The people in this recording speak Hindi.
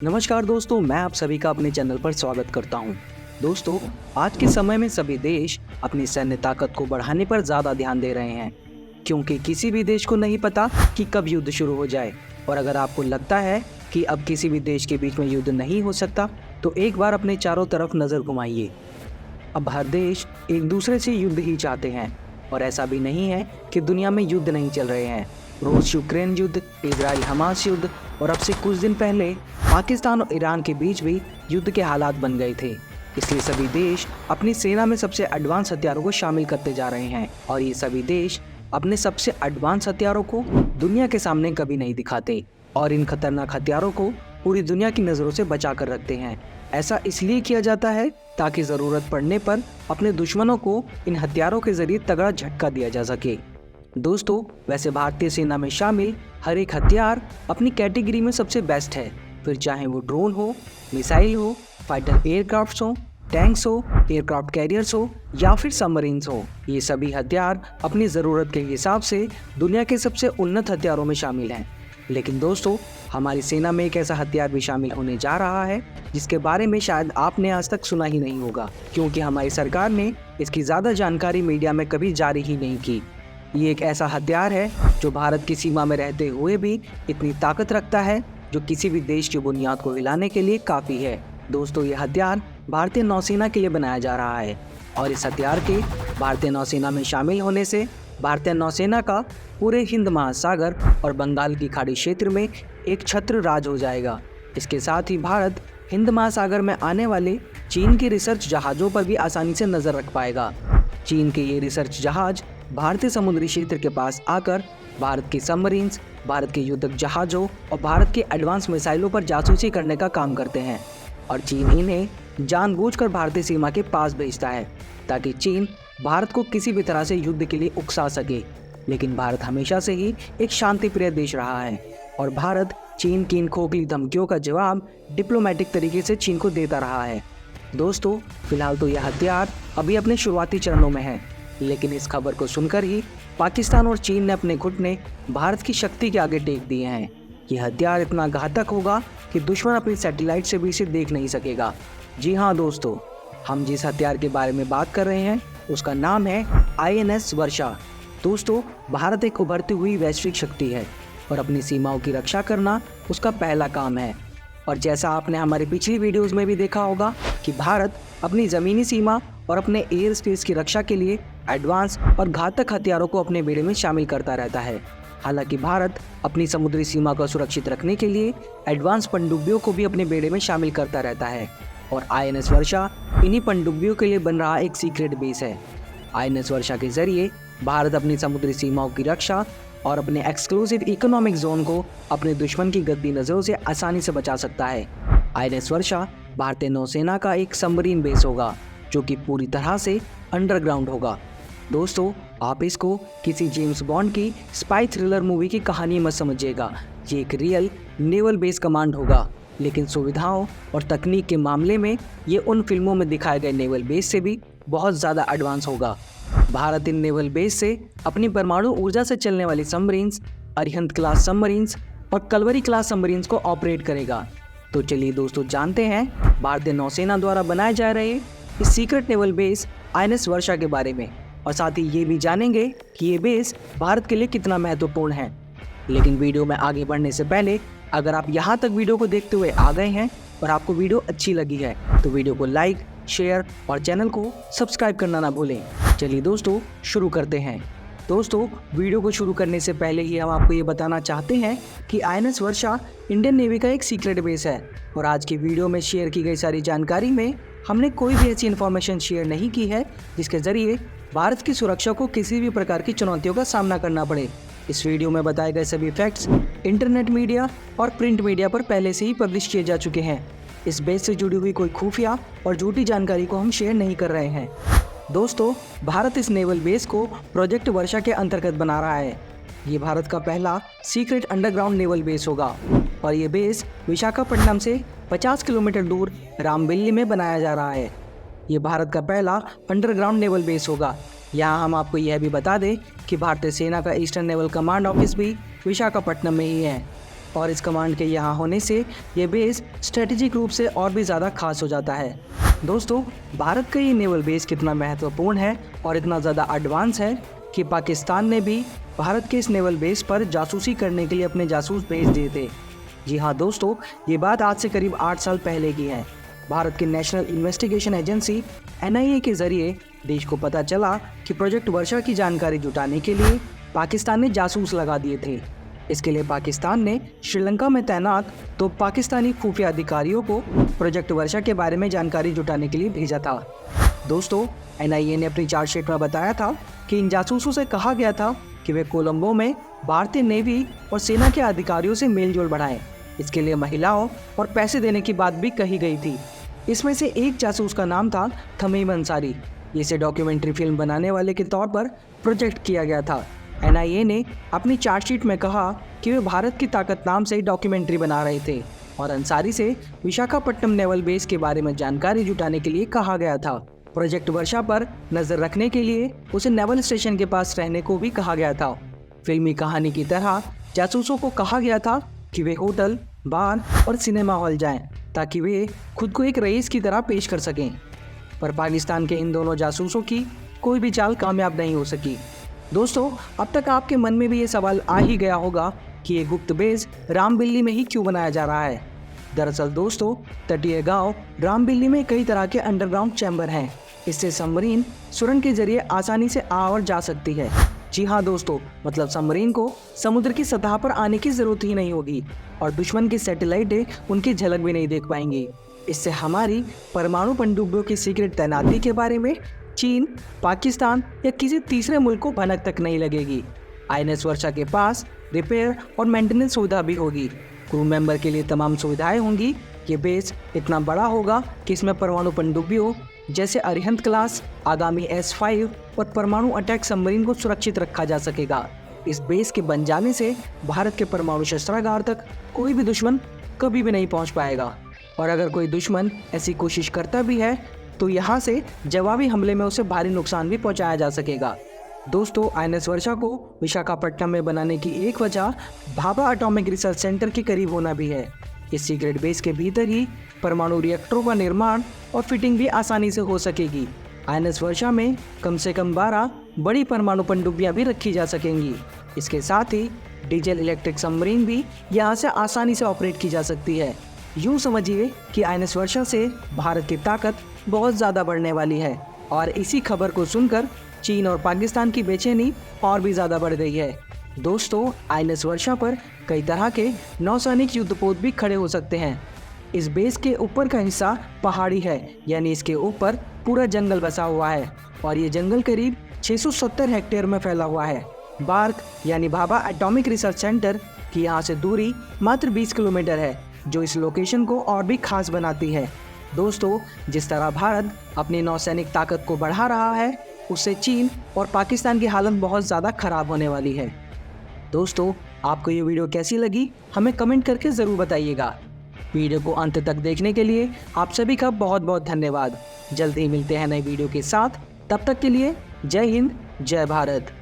नमस्कार दोस्तों, मैं आप सभी का अपने चैनल पर स्वागत करता हूं। दोस्तों, आज के समय में सभी देश अपनी सैन्य ताकत को बढ़ाने पर ज़्यादा ध्यान दे रहे हैं, क्योंकि किसी भी देश को नहीं पता कि कब युद्ध शुरू हो जाए। और अगर आपको लगता है कि अब किसी भी देश के बीच में युद्ध नहीं हो सकता, तो एक बार अपने चारों तरफ नज़र घुमाइए। अब हर देश एक दूसरे से युद्ध ही चाहते हैं, और ऐसा भी नहीं है कि दुनिया में युद्ध नहीं चल रहे हैं। रूस यूक्रेन युद्ध, इजराइल हमास युद्ध, और अब से कुछ दिन पहले पाकिस्तान और ईरान के बीच भी युद्ध के हालात बन गए थे। इसलिए सभी देश अपनी सेना में सबसे एडवांस हथियारों को शामिल करते जा रहे हैं, और ये सभी देश अपने सबसे एडवांस हथियारों को दुनिया के सामने कभी नहीं दिखाते, और इन खतरनाक हथियारों को पूरी दुनिया की नज़रों से बचा कर रखते हैं। ऐसा इसलिए किया जाता है ताकि ज़रूरत पड़ने पर अपने दुश्मनों को इन हथियारों के जरिए तगड़ा झटका दिया जा सके। दोस्तों, वैसे भारतीय सेना में शामिल हर एक हथियार अपनी कैटेगरी में सबसे बेस्ट है, फिर चाहे वो ड्रोन हो, मिसाइल हो, फाइटर एयरक्राफ्ट्स हो, टैंक्स हो, एयरक्राफ्ट कैरियर्स हो या फिर सबमरीन्स हो। ये सभी हथियार अपनी ज़रूरत के हिसाब से दुनिया के सबसे उन्नत हथियारों में शामिल हैं। लेकिन दोस्तों, हमारी सेना में एक ऐसा हथियार भी शामिल होने जा रहा है जिसके बारे में शायद आपने आज तक सुना ही नहीं होगा, क्योंकि हमारी सरकार ने इसकी ज़्यादा जानकारी मीडिया में कभी जारी ही नहीं की। ये एक ऐसा हथियार है जो भारत की सीमा में रहते हुए भी इतनी ताकत रखता है जो किसी भी देश की बुनियाद को हिलाने के लिए काफ़ी है। दोस्तों, ये हथियार भारतीय नौसेना के लिए बनाया जा रहा है, और इस हथियार के भारतीय नौसेना में शामिल होने से भारतीय नौसेना का पूरे हिंद महासागर और बंगाल की खाड़ी क्षेत्र में एक छत्र राज हो जाएगा। इसके साथ ही भारत हिंद महासागर में आने वाले चीन के रिसर्च जहाज़ों पर भी आसानी से नज़र रख पाएगा। चीन के ये रिसर्च जहाज़ भारतीय समुद्री क्षेत्र के पास आकर भारत के सबमरीन्स, भारत के युद्धक जहाज़ों और भारत के एडवांस मिसाइलों पर जासूसी करने का काम करते हैं, और चीन इन्हें जानबूझकर भारतीय सीमा के पास भेजता है ताकि चीन भारत को किसी भी तरह से युद्ध के लिए उकसा सके। लेकिन भारत हमेशा से ही एक शांतिप्रिय देश रहा है, और भारत चीन की इन खोखली धमकियों का जवाब डिप्लोमेटिक तरीके से चीन को देता रहा है। दोस्तों, फिलहाल तो यह हथियार अभी अपने शुरुआती चरणों में है, लेकिन इस खबर को सुनकर ही पाकिस्तान और चीन ने अपने घुटने भारत की शक्ति के आगे टेक दिए हैं। यह हथियार इतना घातक होगा कि दुश्मन अपनी सैटेलाइट से भी इसे देख नहीं सकेगा। जी हाँ दोस्तों, हम जिस हथियार के बारे में बात कर रहे हैं उसका नाम है INS वर्षा। दोस्तों, भारत एक उभरती हुई वैश्विक शक्ति है, और अपनी सीमाओं की रक्षा करना उसका पहला काम है। और जैसा आपने हमारी पिछली वीडियोज़ में भी देखा होगा कि भारत अपनी ज़मीनी सीमा और अपने एयर स्पेस की रक्षा के लिए एडवांस और घातक हथियारों को अपने बेड़े में शामिल करता रहता है। हालांकि भारत अपनी समुद्री सीमा को सुरक्षित रखने के लिए एडवांस पनडुब्बियों को भी अपने बेड़े में शामिल करता रहता है, और INS वर्षा इन्हीं पनडुब्बियों के लिए बन रहा एक सीक्रेट बेस है। INS वर्षा के जरिए भारत अपनी समुद्री सीमाओं की रक्षा और अपने एक्सक्लूसिव इकोनॉमिक जोन को अपने दुश्मन की गद्दी नज़रों से आसानी से बचा सकता है। INS वर्षा भारतीय नौसेना का एक सबमरीन बेस होगा जो कि पूरी तरह से अंडरग्राउंड होगा। दोस्तों, आप इसको किसी जेम्स बॉन्ड की स्पाई थ्रिलर मूवी की कहानी मत समझिएगा। ये एक रियल नेवल बेस कमांड होगा, लेकिन सुविधाओं और तकनीक के मामले में ये उन फिल्मों में दिखाए गए नेवल बेस से भी बहुत ज़्यादा एडवांस होगा। भारत इन नेवल बेस से अपनी परमाणु ऊर्जा से चलने वाली सबमरीन्स, अरिहंत क्लास सबमरीन्स और कलवरी क्लास सबमरीन्स को ऑपरेट करेगा। तो चलिए दोस्तों, जानते हैं भारतीय नौसेना द्वारा बनाए जा रहे इस सीक्रेट नेवल बेस INS वर्षा के बारे में, और साथ ही ये भी जानेंगे कि ये बेस भारत के लिए कितना महत्वपूर्ण है। लेकिन वीडियो में आगे बढ़ने से पहले, अगर आप यहाँ तक वीडियो को देखते हुए आ गए हैं और आपको वीडियो अच्छी लगी है, तो वीडियो को लाइक, शेयर और चैनल को सब्सक्राइब करना ना भूलें। चलिए दोस्तों, शुरू करते हैं। दोस्तों, वीडियो को शुरू करने से पहले ही हम आपको ये बताना चाहते हैं कि INS वर्षा इंडियन नेवी का एक सीक्रेट बेस है, और आज की वीडियो में शेयर की गई सारी जानकारी में हमने कोई भी ऐसी इन्फॉर्मेशन शेयर नहीं की है जिसके ज़रिए भारत की सुरक्षा को किसी भी प्रकार की चुनौतियों का सामना करना पड़े। इस वीडियो में बताए गए सभी फैक्ट्स इंटरनेट मीडिया और प्रिंट मीडिया पर पहले से ही पब्लिश किए जा चुके हैं। इस बेस से जुड़ी हुई कोई खुफिया और झूठी जानकारी को हम शेयर नहीं कर रहे हैं। दोस्तों, भारत इस नेवल बेस को प्रोजेक्ट वर्षा के अंतर्गत बना रहा है। ये भारत का पहला सीक्रेट अंडरग्राउंड नेवल बेस होगा, और ये बेस विशाखापट्टनम से 50 किलोमीटर दूर रामबिल्ली में बनाया जा रहा है। ये भारत का पहला अंडरग्राउंड नेवल बेस होगा। यहाँ हम आपको यह भी बता दें कि भारतीय सेना का ईस्टर्न नेवल कमांड ऑफिस भी विशाखापट्टनम में ही है। और इस कमांड के यहाँ होने से ये बेस स्ट्रेटेजिक रूप से और भी ज़्यादा खास हो जाता है। दोस्तों, भारत का ये नेवल बेस कितना महत्वपूर्ण है और इतना ज़्यादा एडवांस है कि पाकिस्तान ने भी भारत के इस नेवल बेस पर जासूसी करने के लिए अपने जासूस भेज दिए थे। जी हाँ दोस्तों, ये बात आज से करीब 8 साल पहले की है। भारत की नेशनल इन्वेस्टिगेशन एजेंसी NIA के जरिए देश को पता चला कि प्रोजेक्ट वर्षा की जानकारी जुटाने के लिए पाकिस्तान ने जासूस लगा दिए थे। इसके लिए पाकिस्तान ने श्रीलंका में तैनात तो पाकिस्तानी खुफिया अधिकारियों को प्रोजेक्ट वर्षा के बारे में जानकारी जुटाने के लिए भेजा था। दोस्तों, NIA ने अपनी चार्जशीट में बताया था कि इन जासूसों से कहा गया था कि वे कोलंबो में भारतीय नेवी और सेना के अधिकारियों से मेलजोल बढ़ाएं। इसके लिए महिलाओं और पैसे देने की बात भी कही गई थी। इसमें से एक जासूस का नाम था तमीम अंसारी। इसे डॉक्यूमेंट्री फिल्म बनाने वाले के तौर पर प्रोजेक्ट किया गया था। NIA ने अपनी चार्जशीट में कहा कि वे भारत की ताकत नाम से डॉक्यूमेंट्री बना रहे थे और अंसारी से विशाखापट्टनम नेवल बेस के बारे में जानकारी जुटाने के लिए कहा गया था। प्रोजेक्ट वर्षा पर नजर रखने के लिए उसे नेवल स्टेशन के पास रहने को भी कहा गया था। फिल्मी कहानी की तरह जासूसों को कहा गया था कि वे होटल, बार और सिनेमा हॉल जाएं ताकि वे खुद को एक रईस की तरह पेश कर सकें। पर पाकिस्तान के इन दोनों जासूसों की कोई भी चाल कामयाब नहीं हो सकी। दोस्तों, अब तक आपके मन में भी ये सवाल आ ही गया होगा कि ये गुप्त बेस रामबिल्ली में ही क्यों बनाया जा रहा है। दरअसल दोस्तों, तटीय गांव रामबिल्ली में कई तरह के अंडरग्राउंड चैम्बर हैं। इससे सबमरीन सुरंग के जरिए आसानी से आ और जा सकती है। जी हाँ दोस्तों, मतलब सबमरीन को समुद्र की सतह पर आने की जरूरत ही नहीं होगी और दुश्मन की सैटेलाइटें उनकी झलक भी नहीं देख पाएंगी। इससे हमारी परमाणु पनडुब्बियों की सीक्रेट तैनाती के बारे में चीन, पाकिस्तान या किसी तीसरे मुल्क को भनक तक नहीं लगेगी। INS वर्षा के पास रिपेयर और मेंटेनेंस सुविधा भी होगी। क्रू मेंबर के लिए तमाम सुविधाएं होंगी। ये बेस इतना बड़ा होगा कि इसमें परमाणु पनडुब्बियों जैसे अरिहंत क्लास, आगामी S-5 और परमाणु अटैक सबमरीन को सुरक्षित रखा जा सकेगा। इस बेस के बन जाने से भारत के परमाणु शस्त्रागार तक कोई भी दुश्मन कभी भी नहीं पहुंच पाएगा और अगर कोई दुश्मन ऐसी कोशिश करता भी है तो यहाँ से जवाबी हमले में उसे भारी नुकसान भी पहुँचाया जा सकेगा। दोस्तों, INS वर्षा को विशाखापट्टनम में बनाने की एक वजह भाभा एटॉमिक रिसर्च सेंटर के करीब होना भी है। इस सीक्रेट बेस के भीतर ही परमाणु रिएक्टरों का निर्माण और फिटिंग भी आसानी से हो सकेगी। INS वर्षा में कम से कम 12 बड़ी परमाणु पनडुब्बियां भी रखी जा सकेंगी। इसके साथ ही डीजल इलेक्ट्रिक सबमरीन भी यहाँ से आसानी से ऑपरेट की जा सकती है। यूँ समझिए कि INS वर्षा से भारत की ताकत बहुत ज़्यादा बढ़ने वाली है और इसी खबर को सुनकर चीन और पाकिस्तान की बेचैनी और भी ज़्यादा बढ़ गई है। दोस्तों, INS वर्षा पर कई तरह के नौसैनिक युद्धपोत भी खड़े हो सकते हैं। इस बेस के ऊपर का हिस्सा पहाड़ी है, यानी इसके ऊपर पूरा जंगल बसा हुआ है और ये जंगल करीब 670 हेक्टेयर में फैला हुआ है। बार्क यानी भाभा एटॉमिक रिसर्च सेंटर की यहाँ से दूरी मात्र 20 किलोमीटर है, जो इस लोकेशन को और भी खास बनाती है। दोस्तों, जिस तरह भारत अपनी नौसैनिक ताकत को बढ़ा रहा है, उससे चीन और पाकिस्तान की हालत बहुत ज़्यादा खराब होने वाली है। दोस्तों, आपको ये वीडियो कैसी लगी हमें कमेंट करके ज़रूर बताइएगा। वीडियो को अंत तक देखने के लिए आप सभी का बहुत बहुत धन्यवाद। जल्द ही मिलते हैं नई वीडियो के साथ। तब तक के लिए जय हिंद, जय भारत।